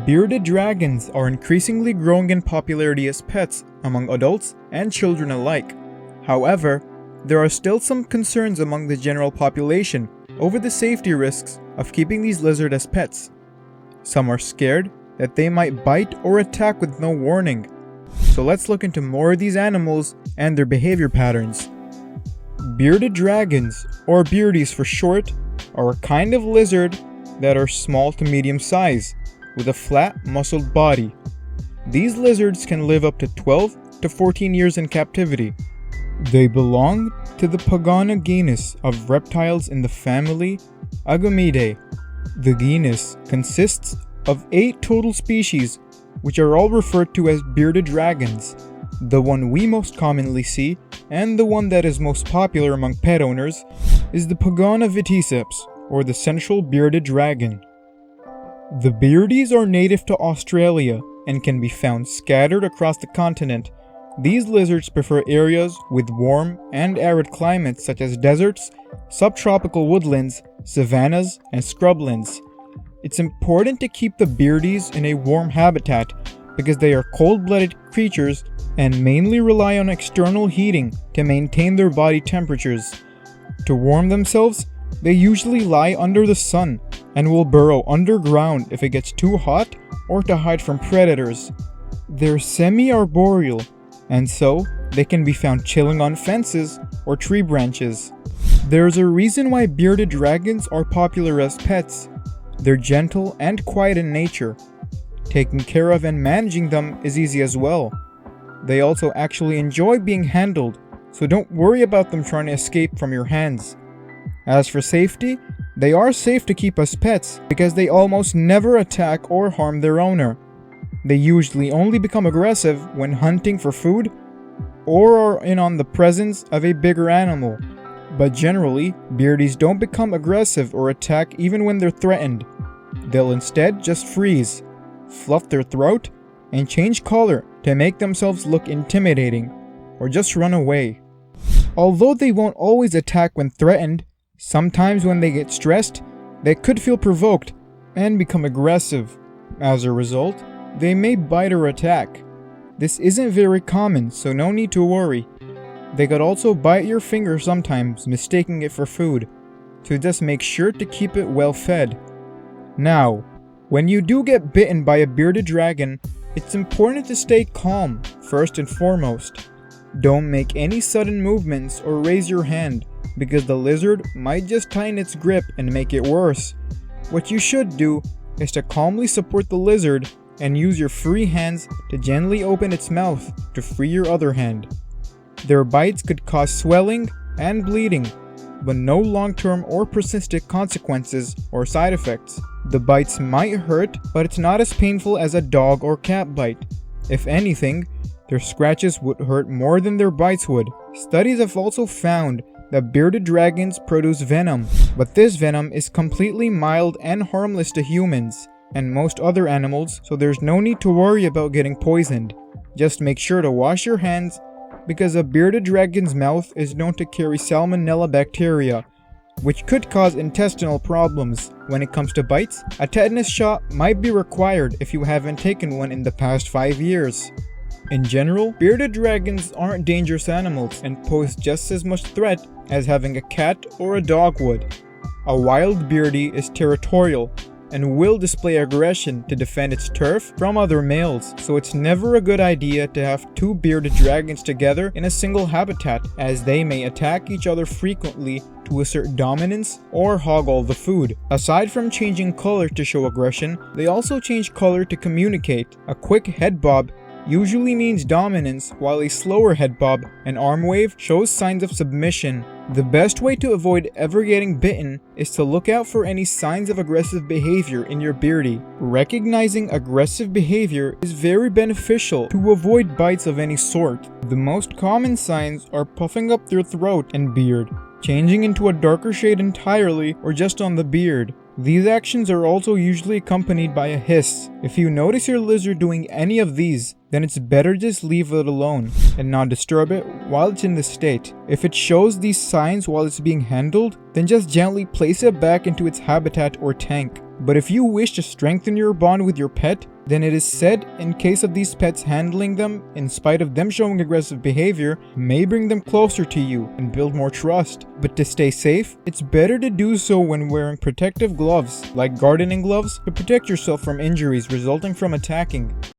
Bearded dragons are increasingly growing in popularity as pets among adults and children alike. However, there are still some concerns among the general population over the safety risks of keeping these lizards as pets. Some are scared that they might bite or attack with no warning. So let's look into more of these animals and their behavior patterns. Bearded dragons, or beardies for short, are a kind of lizard that are small to medium size, with a flat, muscled body. These lizards can live up to 12 to 14 years in captivity. They belong to the Pagana genus of reptiles in the family Agamidae. The genus consists of 8 total species, which are all referred to as bearded dragons. The one we most commonly see, and the one that is most popular among pet owners, is the Pagana viticeps, or the central bearded dragon. The beardies are native to Australia and can be found scattered across the continent. These lizards prefer areas with warm and arid climates such as deserts, subtropical woodlands, savannas, and scrublands. It's important to keep the beardies in a warm habitat because they are cold-blooded creatures and mainly rely on external heating to maintain their body temperatures. To warm themselves, they usually lie under the sun and will burrow underground if it gets too hot or to hide from predators. They're semi-arboreal, and so they can be found chilling on fences or tree branches. There's a reason why bearded dragons are popular as pets. They're gentle and quiet in nature. Taking care of and managing them is easy as well. They also actually enjoy being handled, so don't worry about them trying to escape from your hands. As for safety, they are safe to keep as pets because they almost never attack or harm their owner. They usually only become aggressive when hunting for food or are in on the presence of a bigger animal. But generally, beardies don't become aggressive or attack even when they're threatened. They'll instead just freeze, fluff their throat, and change color to make themselves look intimidating, or just run away. Although they won't always attack when threatened, sometimes when they get stressed, they could feel provoked and become aggressive. As a result, they may bite or attack. This isn't very common, so no need to worry. They could also bite your finger sometimes, mistaking it for food, so just make sure to keep it well fed. Now, when you do get bitten by a bearded dragon, it's important to stay calm, first and foremost. Don't make any sudden movements or raise your hand, because the lizard might just tighten its grip and make it worse. What you should do is to calmly support the lizard and use your free hands to gently open its mouth to free your other hand. Their bites could cause swelling and bleeding, but no long-term or persistent consequences or side effects. The bites might hurt, but it's not as painful as a dog or cat bite. If anything, their scratches would hurt more than their bites would. Studies have also found that bearded dragons produce venom, but this venom is completely mild and harmless to humans and most other animals, so there's no need to worry about getting poisoned. Just make sure to wash your hands because a bearded dragon's mouth is known to carry salmonella bacteria, which could cause intestinal problems. When it comes to bites, a tetanus shot might be required if you haven't taken one in the past 5 years. In general, bearded dragons aren't dangerous animals and pose just as much threat as having a cat or a dog would. A wild beardie is territorial and will display aggression to defend its turf from other males, so it's never a good idea to have 2 bearded dragons together in a single habitat, as they may attack each other frequently to assert dominance or hog all the food. Aside from changing color to show aggression, they also change color to communicate. A quick head bob usually means dominance, while a slower head bob and arm wave shows signs of submission. The best way to avoid ever getting bitten is to look out for any signs of aggressive behavior in your beardie. Recognizing aggressive behavior is very beneficial to avoid bites of any sort. The most common signs are puffing up their throat and beard, changing into a darker shade entirely, or just on the beard. These actions are also usually accompanied by a hiss. If you notice your lizard doing any of these, then it's better just leave it alone and not disturb it while it's in this state. If it shows these signs while it's being handled, then just gently place it back into its habitat or tank. But if you wish to strengthen your bond with your pet, then it is said in case of these pets, handling them, in spite of them showing aggressive behavior, may bring them closer to you and build more trust. But to stay safe, it's better to do so when wearing protective gloves, like gardening gloves, to protect yourself from injuries resulting from attacking.